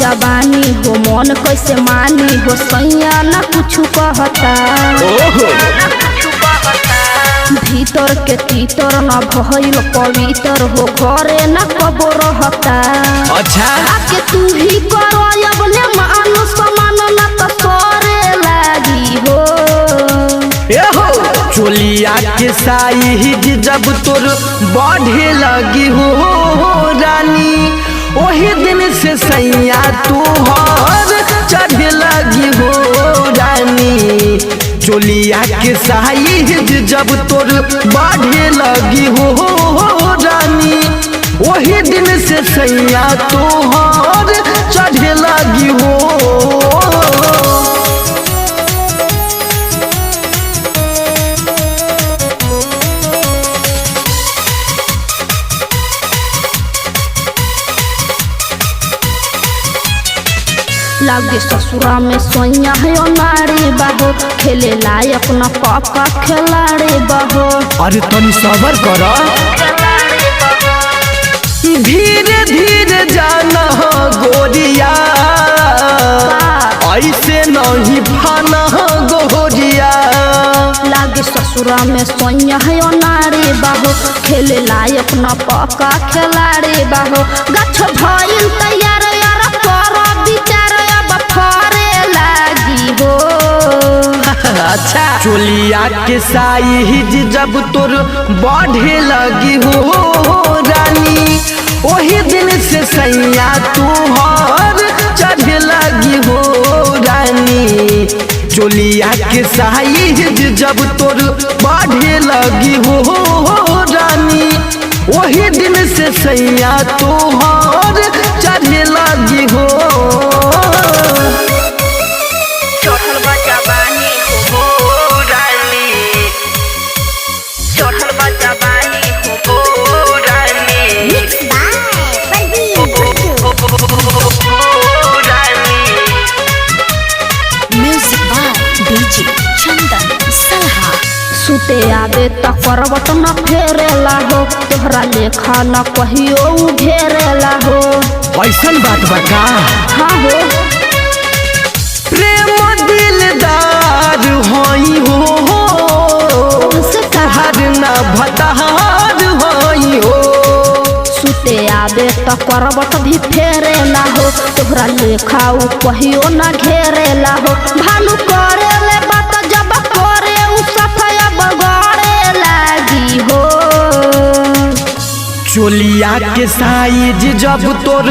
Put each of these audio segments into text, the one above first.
जवानी हो मन कैसे मानी हो सैया न कुछ कहता भीतर के तीतर न भइल पवित्र हो घरे न कबो रहता। अच्छा आके तू ही करो अब ने मानुष समान न तो सोरे लागी हो। चोलिया के साइज जब तोर बढ़े लगी हो रानी वही दिन से सैया तोहर चढ़े लगी हो रानी। चोलिया के साइज जब तोर बढ़े लगी हो रानी वही दिन से सैया तोहर चढ़े लगी हो। लागे ससुरा में सोया है नारी बाहो खेले लायक न पापा खिलाड़ी बाहो। अरे तनी सबर कर धीरे धीरे जाना गोरिया ऐसे नहीं फाना गोरिया। लागे ससुरा में सोया है नारी बाहो खेले लायक न पापा खिलाड़ी बाहो। गछ भइल तैयार यार कर विचार अब फरे लागी हो। अच्छा चोलिया के साइज जब तोर बढ़े लगी हो रानी वही दिन से सैया तोहर चढ़े लगी हो रानी। चोलिया के साइज जब तोर बढ़े लगी हो रानी वही दिन से सैया तोहर चढ़े लगी हो। सुते आवे त करवट न फेरेला हो तोहरा लेखा न कहियो घेरेला हो। ऐसन बात बता हाँ हो प्रेम दिलदार होई हो हर न भतार होई हो। सुते आवे त करवट भी फेरेला हो तोहरा लेखा उ कहियो न घेरेला हो। भानु करे ले बात जब करे उ सफाया बगड़े लागी हो। चोलिया के साइज जब तोर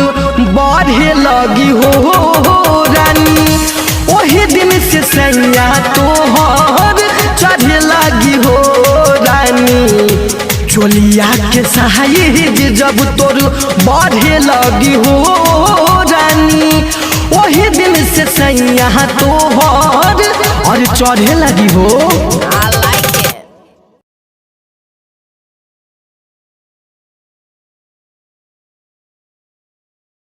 बढ़े लगी हो रानी वही दिन से सैया तोहर चढ़े लगी हो रानी। चोलिया के साइज जब तोर बढ़े लगी हो रानी वही दिन से सैया तोहर और चढ़े लगी हो।